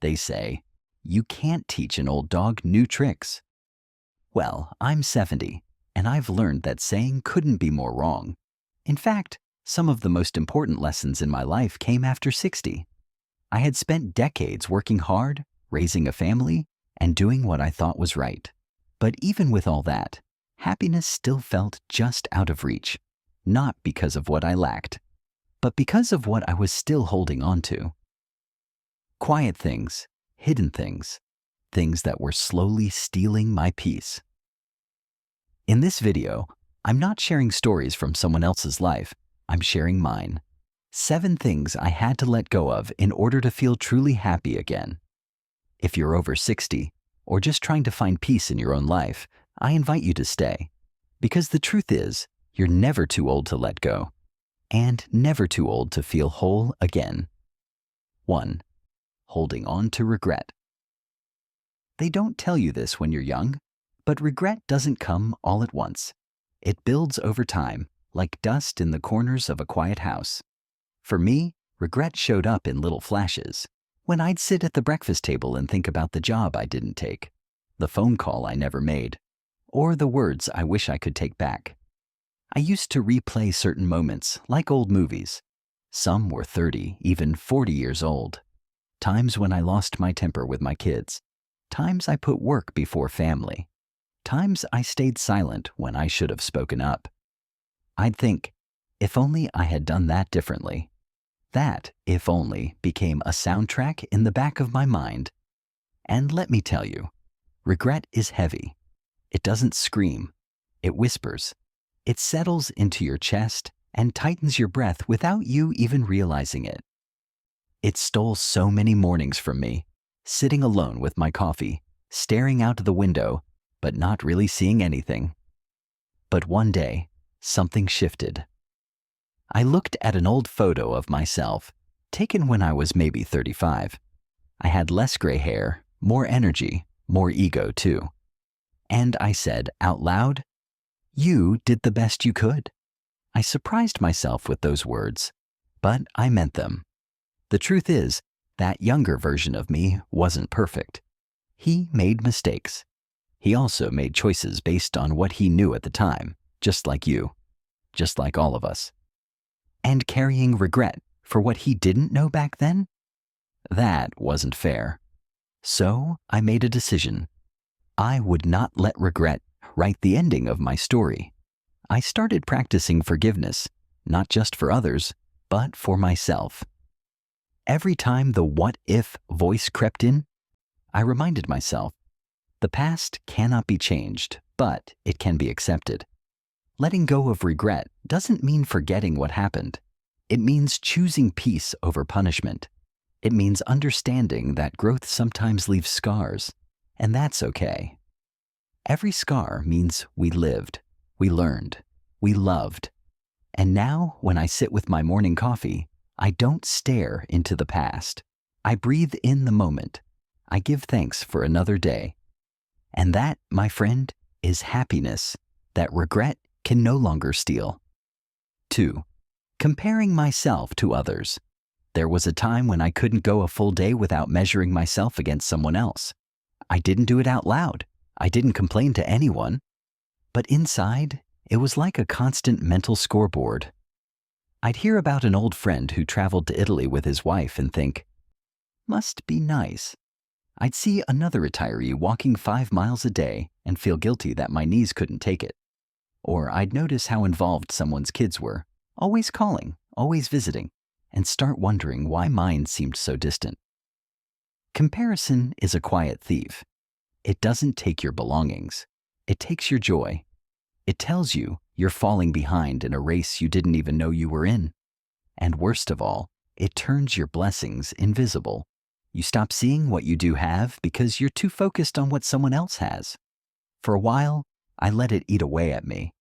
They say, you can't teach an old dog new tricks. Well, I'm 70, and I've learned that saying couldn't be more wrong. In fact, some of the most important lessons in my life came after 60. I had spent decades working hard, raising a family, and doing what I thought was right. But even with all that, happiness still felt just out of reach, not because of what I lacked, but because of what I was still holding on to. Quiet things, hidden things, things that were slowly stealing my peace. In this video, I'm not sharing stories from someone else's life, I'm sharing mine. 7 things I had to let go of in order to feel truly happy again. If you're over 60, or just trying to find peace in your own life, I invite you to stay. Because the truth is, you're never too old to let go, and never too old to feel whole again. 1. Holding on to regret. They don't tell you this when you're young, but regret doesn't come all at once. It builds over time, like dust in the corners of a quiet house. For me, regret showed up in little flashes, when I'd sit at the breakfast table and think about the job I didn't take, the phone call I never made, or the words I wish I could take back. I used to replay certain moments like old movies. Some were 30, even 40 years old. Times when I lost my temper with my kids. Times I put work before family. Times I stayed silent when I should have spoken up. I'd think, if only I had done that differently. That, if only, became a soundtrack in the back of my mind. And let me tell you, regret is heavy. It doesn't scream. It whispers. It settles into your chest and tightens your breath without you even realizing it. It stole so many mornings from me, sitting alone with my coffee, staring out the window, but not really seeing anything. But one day, something shifted. I looked at an old photo of myself, taken when I was maybe 35. I had less gray hair, more energy, more ego too. And I said out loud, "You did the best you could." I surprised myself with those words, but I meant them. The truth is, that younger version of me wasn't perfect. He made mistakes. He also made choices based on what he knew at the time, just like you, just like all of us. And carrying regret for what he didn't know back then? That wasn't fair. So I made a decision. I would not let regret write the ending of my story. I started practicing forgiveness, not just for others, but for myself. Every time the what-if voice crept in, I reminded myself, the past cannot be changed, but it can be accepted. Letting go of regret doesn't mean forgetting what happened. It means choosing peace over punishment. It means understanding that growth sometimes leaves scars, and that's okay. Every scar means we lived, we learned, we loved. And now, when I sit with my morning coffee, I don't stare into the past. I breathe in the moment. I give thanks for another day. And that, my friend, is happiness that regret can no longer steal. 2. Comparing myself to others. There was a time when I couldn't go a full day without measuring myself against someone else. I didn't do it out loud. I didn't complain to anyone. But inside, it was like a constant mental scoreboard. I'd hear about an old friend who traveled to Italy with his wife and think, must be nice. I'd see another retiree walking 5 miles a day and feel guilty that my knees couldn't take it. Or I'd notice how involved someone's kids were, always calling, always visiting, and start wondering why mine seemed so distant. Comparison is a quiet thief. It doesn't take your belongings. It takes your joy. It tells you you're falling behind in a race you didn't even know you were in. And worst of all, it turns your blessings invisible. You stop seeing what you do have because you're too focused on what someone else has. For a while, I let it eat away at me.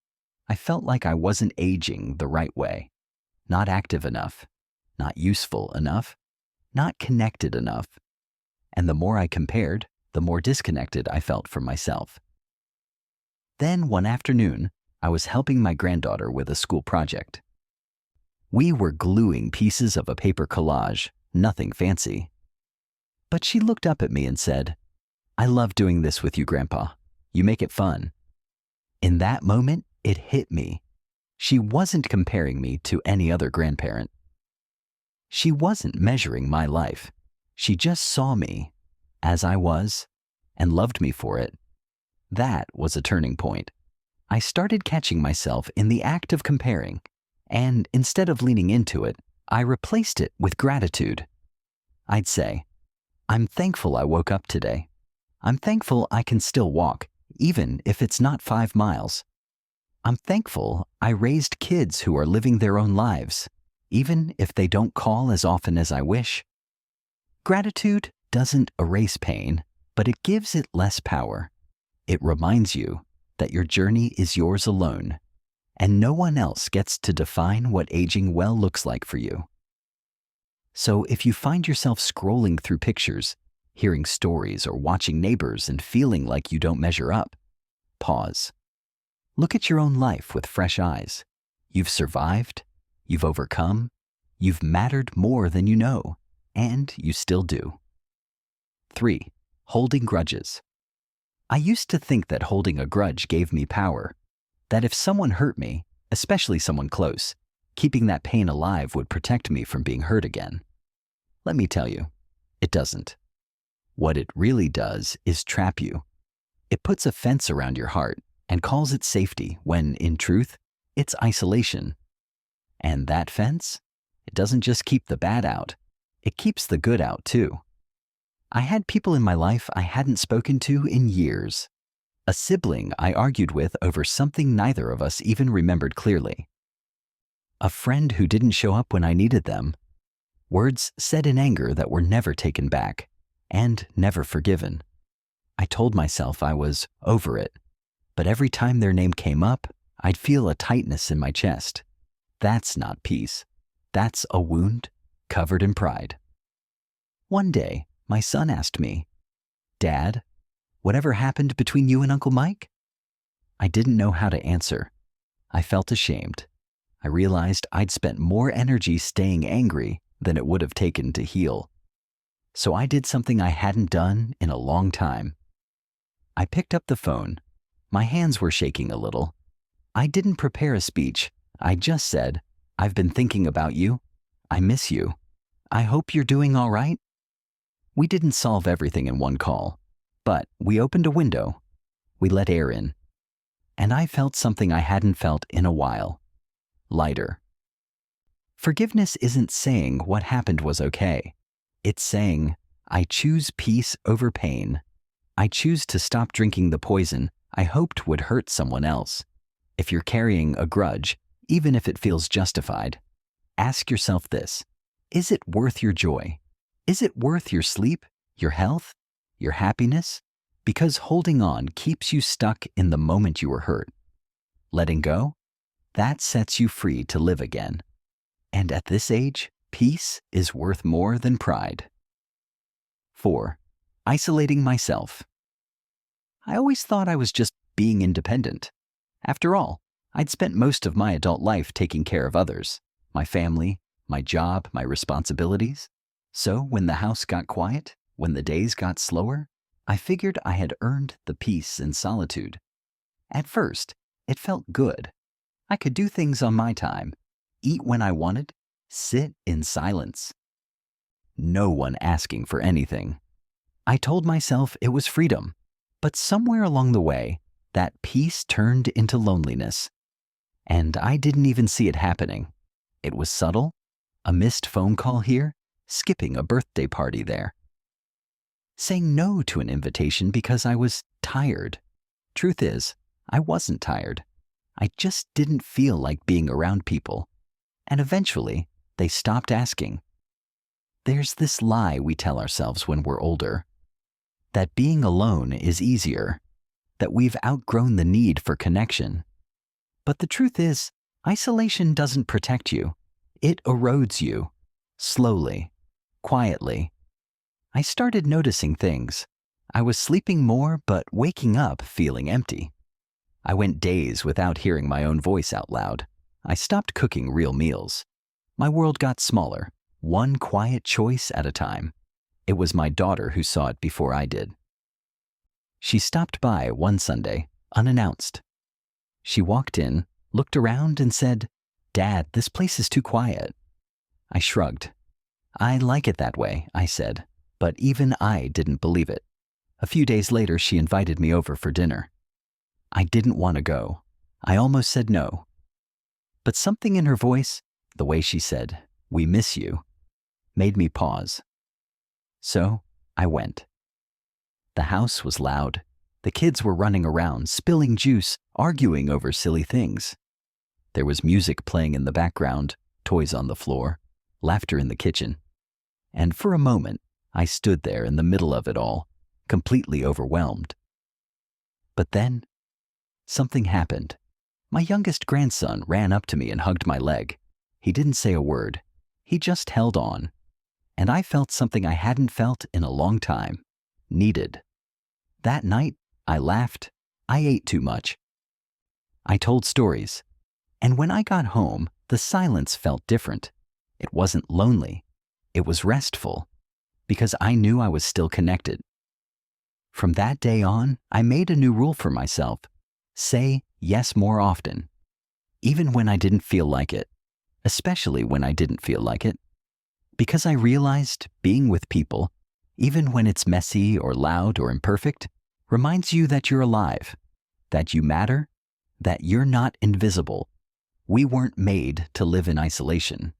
I felt like I wasn't aging the right way. Not active enough. Not useful enough. Not connected enough. And the more I compared, the more disconnected I felt from myself. Then one afternoon, I was helping my granddaughter with a school project. We were gluing pieces of a paper collage, nothing fancy. But she looked up at me and said, "I love doing this with you, Grandpa. You make it fun." In that moment, it hit me. She wasn't comparing me to any other grandparent. She wasn't measuring my life. She just saw me as I was and loved me for it. That was a turning point. I started catching myself in the act of comparing, and instead of leaning into it, I replaced it with gratitude. I'd say, "I'm thankful I woke up today. I'm thankful I can still walk, even if it's not 5 miles. I'm thankful I raised kids who are living their own lives, even if they don't call as often as I wish." Gratitude doesn't erase pain, but it gives it less power. It reminds you that your journey is yours alone, and no one else gets to define what aging well looks like for you. So if you find yourself scrolling through pictures, hearing stories, or watching neighbors and feeling like you don't measure up, pause. Look at your own life with fresh eyes. You've survived, you've overcome, you've mattered more than you know, and you still do. 3. Holding grudges. I used to think that holding a grudge gave me power, that if someone hurt me, especially someone close, keeping that pain alive would protect me from being hurt again. Let me tell you, it doesn't. What it really does is trap you. It puts a fence around your heart and calls it safety when, in truth, it's isolation. And that fence, it doesn't just keep the bad out, it keeps the good out too. I had people in my life I hadn't spoken to in years. A sibling I argued with over something neither of us even remembered clearly. A friend who didn't show up when I needed them. Words said in anger that were never taken back and never forgiven. I told myself I was over it, but every time their name came up, I'd feel a tightness in my chest. That's not peace. That's a wound covered in pride. One day, my son asked me, "Dad, whatever happened between you and Uncle Mike?" I didn't know how to answer. I felt ashamed. I realized I'd spent more energy staying angry than it would have taken to heal. So I did something I hadn't done in a long time. I picked up the phone. My hands were shaking a little. I didn't prepare a speech. I just said, "I've been thinking about you. I miss you. I hope you're doing all right." We didn't solve everything in one call, but we opened a window. We let air in. And I felt something I hadn't felt in a while. Lighter. Forgiveness isn't saying what happened was okay. It's saying, I choose peace over pain. I choose to stop drinking the poison I hoped would hurt someone else. If you're carrying a grudge, even if it feels justified, ask yourself this: is it worth your joy? Is it worth your sleep, your health, your happiness? Because holding on keeps you stuck in the moment you were hurt. Letting go, that sets you free to live again. And at this age, peace is worth more than pride. 4. Isolating myself. I always thought I was just being independent. After all, I'd spent most of my adult life taking care of others, my family, my job, my responsibilities. So when the house got quiet, when the days got slower, I figured I had earned the peace and solitude. At first, it felt good. I could do things on my time, eat when I wanted, sit in silence. No one asking for anything. I told myself it was freedom, but somewhere along the way, that peace turned into loneliness. And I didn't even see it happening. It was subtle, a missed phone call here, skipping a birthday party there. Saying no to an invitation because I was tired. Truth is, I wasn't tired. I just didn't feel like being around people. And eventually, they stopped asking. There's this lie we tell ourselves when we're older, that being alone is easier, that we've outgrown the need for connection. But the truth is, isolation doesn't protect you. It erodes you, slowly, quietly. I started noticing things. I was sleeping more, but waking up feeling empty. I went days without hearing my own voice out loud. I stopped cooking real meals. My world got smaller, one quiet choice at a time. It was my daughter who saw it before I did. She stopped by one Sunday, unannounced. She walked in, looked around, and said, "Dad, this place is too quiet." I shrugged. "I like it that way," I said, but even I didn't believe it. A few days later, she invited me over for dinner. I didn't want to go. I almost said no. But something in her voice, the way she said, "We miss you," made me pause. So I went. The house was loud. The kids were running around, spilling juice, arguing over silly things. There was music playing in the background, toys on the floor, laughter in the kitchen. And for a moment, I stood there in the middle of it all, completely overwhelmed. But then, something happened. My youngest grandson ran up to me and hugged my leg. He didn't say a word. He just held on. And I felt something I hadn't felt in a long time. Needed. That night, I laughed. I ate too much. I told stories. And when I got home, the silence felt different. It wasn't lonely. It was restful. Because I knew I was still connected. From that day on, I made a new rule for myself. Say yes more often. Even when I didn't feel like it. Especially when I didn't feel like it. Because I realized being with people, even when it's messy or loud or imperfect, reminds you that you're alive, that you matter, that you're not invisible. We weren't made to live in isolation.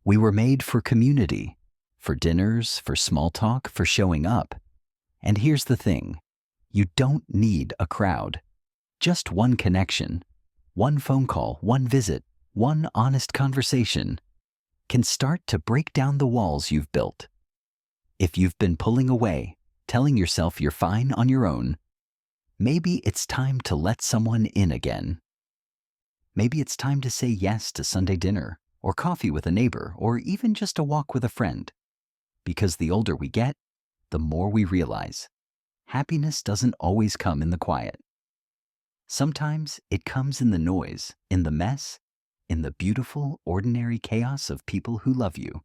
We were made for community, for dinners, for small talk, for showing up. And here's the thing, you don't need a crowd. Just one connection, one phone call, one visit, one honest conversation can start to break down the walls you've built. If you've been pulling away, telling yourself you're fine on your own, maybe it's time to let someone in again. Maybe it's time to say yes to Sunday dinner, or coffee with a neighbor, or even just a walk with a friend. Because the older we get, the more we realize happiness doesn't always come in the quiet. Sometimes it comes in the noise, in the mess, in the beautiful, ordinary chaos of people who love you.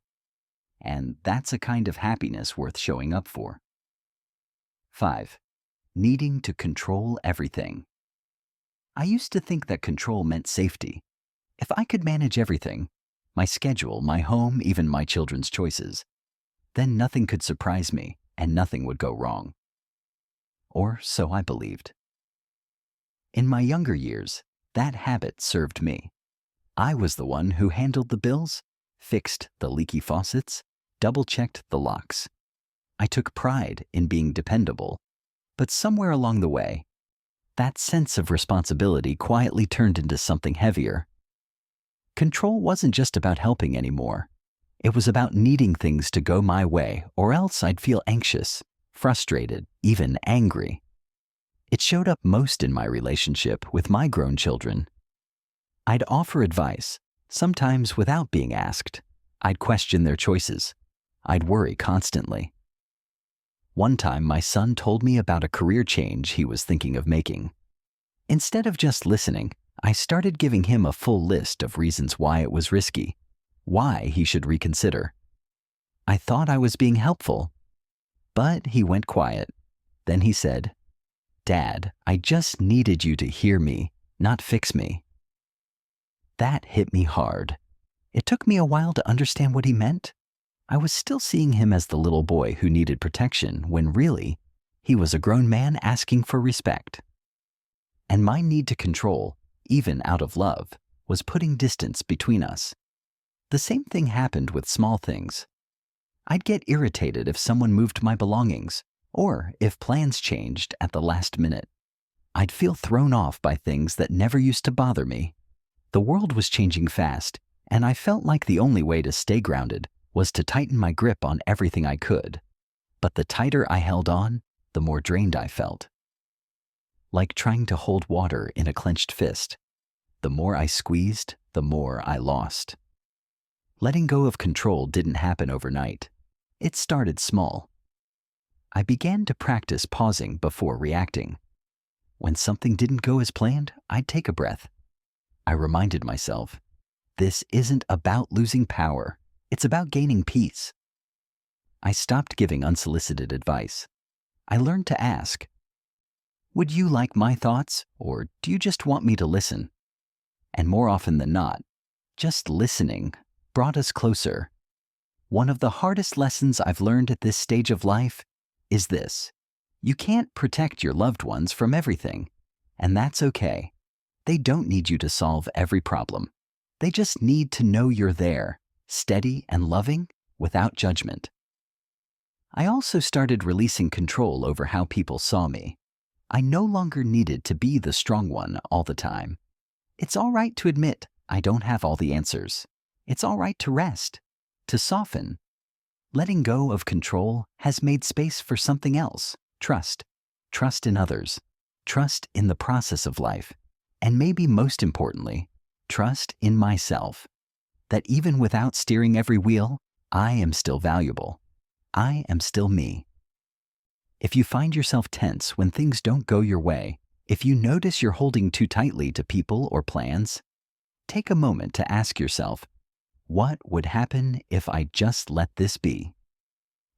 And that's a kind of happiness worth showing up for. 5. Needing to control everything. I used to think that control meant safety. If I could manage everything, my schedule, my home, even my children's choices, then nothing could surprise me and nothing would go wrong. Or so I believed. In my younger years, that habit served me. I was the one who handled the bills, fixed the leaky faucets, double-checked the locks. I took pride in being dependable, but somewhere along the way, that sense of responsibility quietly turned into something heavier. Control wasn't just about helping anymore. It was about needing things to go my way, or else I'd feel anxious, frustrated, even angry. It showed up most in my relationship with my grown children. I'd offer advice, sometimes without being asked. I'd question their choices. I'd worry constantly. One time, my son told me about a career change he was thinking of making. Instead of just listening, I started giving him a full list of reasons why it was risky, why he should reconsider. I thought I was being helpful, but he went quiet. Then he said, "Dad, I just needed you to hear me, not fix me." That hit me hard. It took me a while to understand what he meant. I was still seeing him as the little boy who needed protection when really, he was a grown man asking for respect. And my need to control, even out of love, was putting distance between us. The same thing happened with small things. I'd get irritated if someone moved my belongings, or if plans changed at the last minute. I'd feel thrown off by things that never used to bother me. The world was changing fast, and I felt like the only way to stay grounded was to tighten my grip on everything I could. But the tighter I held on, the more drained I felt. Like trying to hold water in a clenched fist. The more I squeezed, the more I lost. Letting go of control didn't happen overnight. It started small. I began to practice pausing before reacting. When something didn't go as planned, I'd take a breath. I reminded myself, this isn't about losing power. It's about gaining peace. I stopped giving unsolicited advice. I learned to ask, would you like my thoughts, or do you just want me to listen? And more often than not, just listening brought us closer. One of the hardest lessons I've learned at this stage of life is this: you can't protect your loved ones from everything, and that's okay. They don't need you to solve every problem. They just need to know you're there, steady and loving, without judgment. I also started releasing control over how people saw me. I no longer needed to be the strong one all the time. It's all right to admit I don't have all the answers. It's all right to rest, to soften. Letting go of control has made space for something else: trust. Trust in others. Trust in the process of life. And maybe most importantly, trust in myself. That even without steering every wheel, I am still valuable. I am still me. If you find yourself tense when things don't go your way, if you notice you're holding too tightly to people or plans, take a moment to ask yourself, what would happen if I just let this be?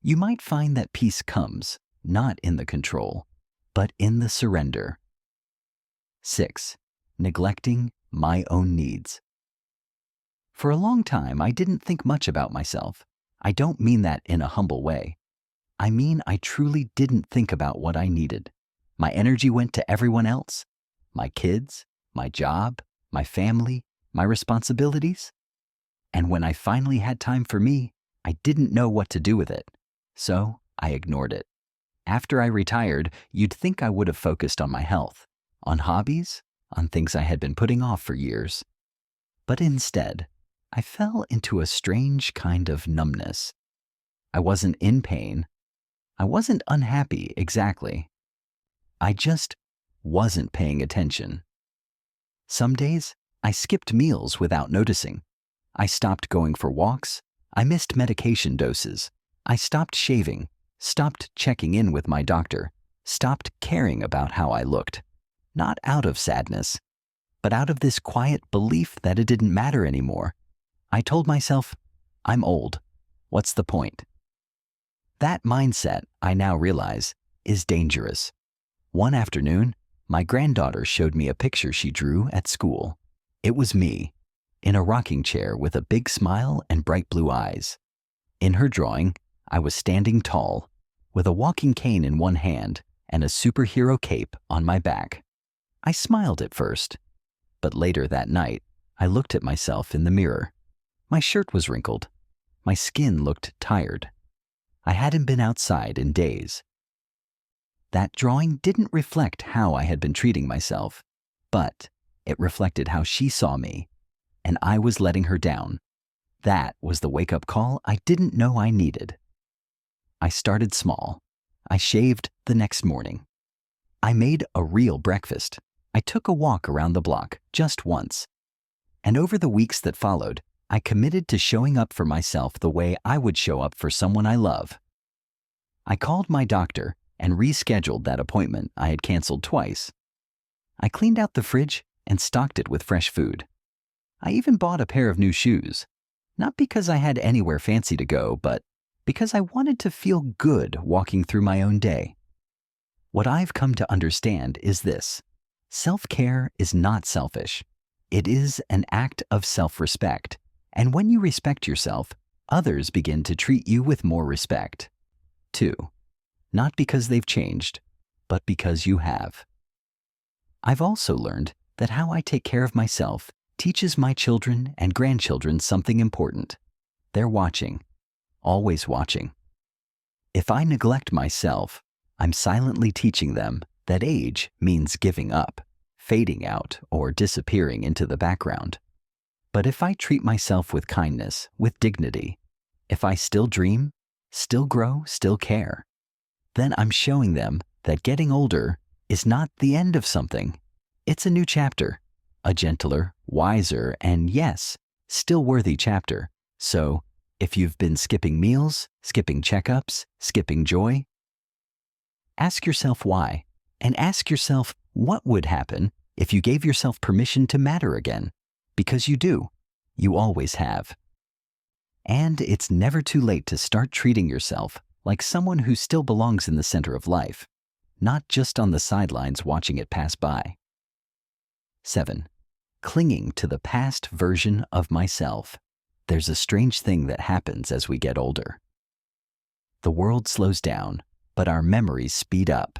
You might find that peace comes not in the control, but in the surrender. 6. Neglecting my own needs. For a long time, I didn't think much about myself. I don't mean that in a humble way. I mean I truly didn't think about what I needed. My energy went to everyone else: my kids, my job, my family, my responsibilities. And when I finally had time for me, I didn't know what to do with it. So I ignored it. After I retired, you'd think I would have focused on my health, on hobbies, on things I had been putting off for years. But instead, I fell into a strange kind of numbness. I wasn't in pain. I wasn't unhappy exactly. I just wasn't paying attention. Some days, I skipped meals without noticing. I stopped going for walks. I missed medication doses. I stopped shaving, stopped checking in with my doctor, stopped caring about how I looked. Not out of sadness, but out of this quiet belief that it didn't matter anymore. I told myself, I'm old. What's the point? That mindset, I now realize, is dangerous. One afternoon, my granddaughter showed me a picture she drew at school. It was me, in a rocking chair with a big smile and bright blue eyes. In her drawing, I was standing tall, with a walking cane in one hand and a superhero cape on my back. I smiled at first, but later that night, I looked at myself in the mirror. My shirt was wrinkled. My skin looked tired. I hadn't been outside in days. That drawing didn't reflect how I had been treating myself, but it reflected how she saw me, and I was letting her down. That was the wake-up call I didn't know I needed. I started small. I shaved the next morning. I made a real breakfast. I took a walk around the block just once. And over the weeks that followed, I committed to showing up for myself the way I would show up for someone I love. I called my doctor and rescheduled that appointment I had canceled twice. I cleaned out the fridge and stocked it with fresh food. I even bought a pair of new shoes, not because I had anywhere fancy to go, but because I wanted to feel good walking through my own day. What I've come to understand is this: self-care is not selfish. It is an act of self-respect. And when you respect yourself, others begin to treat you with more respect. 2. Not because they've changed, but because you have. I've also learned that how I take care of myself teaches my children and grandchildren something important. They're watching, always watching. If I neglect myself, I'm silently teaching them that age means giving up, fading out, or disappearing into the background. But if I treat myself with kindness, with dignity, if I still dream, still grow, still care, then I'm showing them that getting older is not the end of something. It's a new chapter, a gentler, wiser, and yes, still worthy chapter. So, if you've been skipping meals, skipping checkups, skipping joy, ask yourself why, and ask yourself what would happen if you gave yourself permission to matter again. Because you do. You always have. And it's never too late to start treating yourself like someone who still belongs in the center of life, not just on the sidelines watching it pass by. 7. Clinging to the past version of myself. There's a strange thing that happens as we get older. The world slows down, but our memories speed up.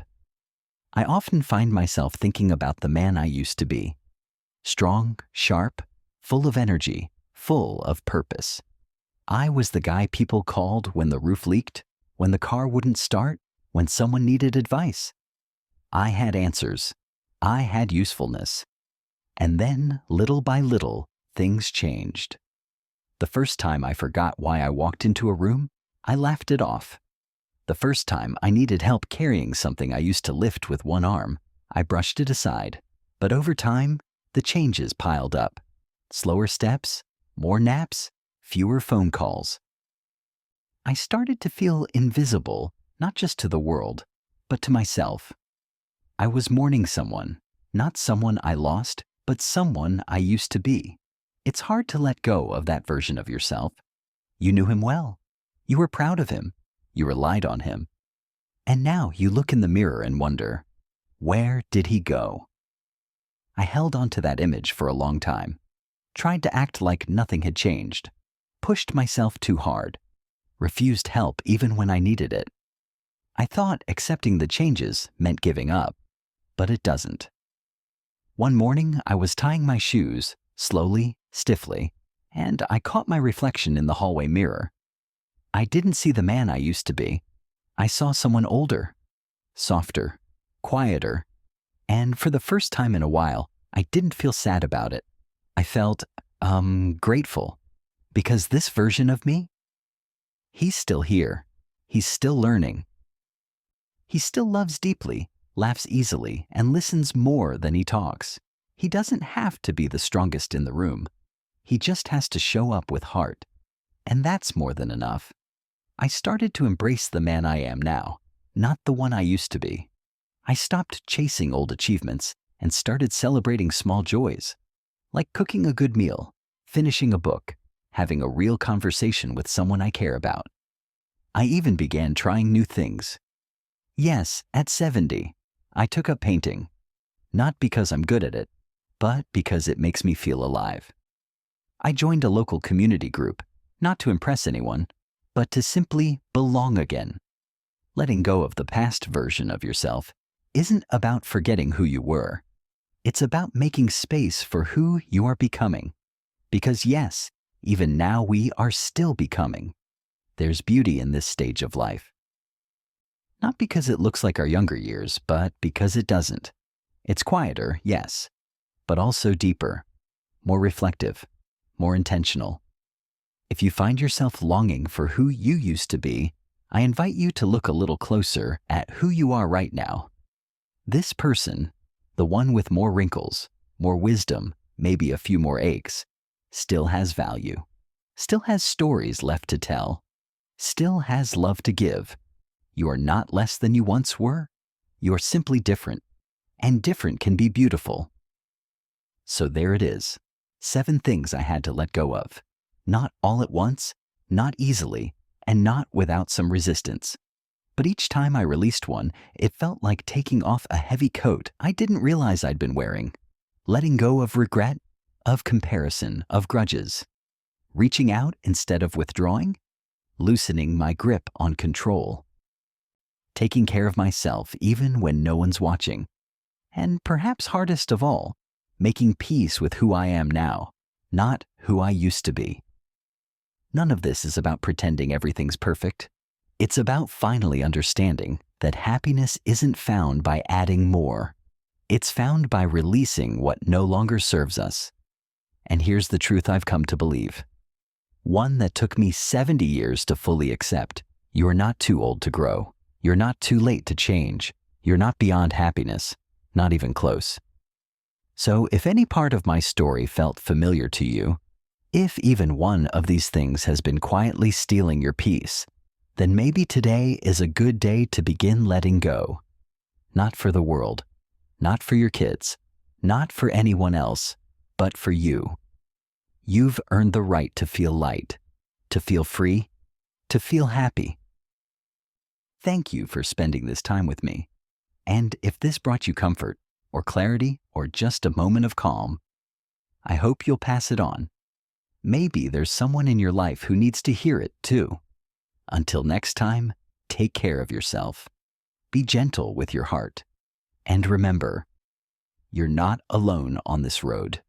I often find myself thinking about the man I used to be. Strong, sharp, full of energy, full of purpose. I was the guy people called when the roof leaked, when the car wouldn't start, when someone needed advice. I had answers. I had usefulness. And then, little by little, things changed. The first time I forgot why I walked into a room, I laughed it off. The first time I needed help carrying something I used to lift with one arm, I brushed it aside. But over time, the changes piled up. Slower steps, more naps, fewer phone calls. I started to feel invisible, not just to the world, but to myself. I was mourning someone, not someone I lost, but someone I used to be. It's hard to let go of that version of yourself. You knew him well. You were proud of him. You relied on him. And now you look in the mirror and wonder, where did he go? I held on to that image for a long time, tried to act like nothing had changed, pushed myself too hard, refused help even when I needed it. I thought accepting the changes meant giving up, but it doesn't. One morning, I was tying my shoes, slowly, stiffly, and I caught my reflection in the hallway mirror. I didn't see the man I used to be. I saw someone older, softer, quieter, and for the first time in a while, I didn't feel sad about it. I felt, grateful, because this version of me, he's still here. He's still learning. He still loves deeply, laughs easily, and listens more than he talks. He doesn't have to be the strongest in the room. He just has to show up with heart. And that's more than enough. I started to embrace the man I am now, not the one I used to be. I stopped chasing old achievements and started celebrating small joys, like cooking a good meal, finishing a book, having a real conversation with someone I care about. I even began trying new things. Yes, at 70, I took up painting, not because I'm good at it, but because it makes me feel alive. I joined a local community group, not to impress anyone, but to simply belong again. Letting go of the past version of yourself isn't about forgetting who you were. It's about making space for who you are becoming. Because yes, even now we are still becoming. There's beauty in this stage of life. Not because it looks like our younger years, but because it doesn't. It's quieter, yes, but also deeper, more reflective, more intentional. If you find yourself longing for who you used to be, I invite you to look a little closer at who you are right now. This person, the one with more wrinkles, more wisdom, maybe a few more aches, still has value, still has stories left to tell, still has love to give. You are not less than you once were. You are simply different, and different can be beautiful. So there it is, 7 things I had to let go of. Not all at once, not easily, and not without some resistance. But each time I released one, it felt like taking off a heavy coat I didn't realize I'd been wearing. Letting go of regret, of comparison, of grudges. Reaching out instead of withdrawing. Loosening my grip on control. Taking care of myself even when no one's watching. And perhaps hardest of all, making peace with who I am now, not who I used to be. None of this is about pretending everything's perfect. It's about finally understanding that happiness isn't found by adding more. It's found by releasing what no longer serves us. And here's the truth I've come to believe. One that took me 70 years to fully accept. You're not too old to grow. You're not too late to change. You're not beyond happiness, not even close. So if any part of my story felt familiar to you, if even one of these things has been quietly stealing your peace, then maybe today is a good day to begin letting go. Not for the world, not for your kids, not for anyone else, but for you. You've earned the right to feel light, to feel free, to feel happy. Thank you for spending this time with me. And if this brought you comfort, or clarity, or just a moment of calm, I hope you'll pass it on. Maybe there's someone in your life who needs to hear it too. Until next time, take care of yourself. Be gentle with your heart. And remember, you're not alone on this road.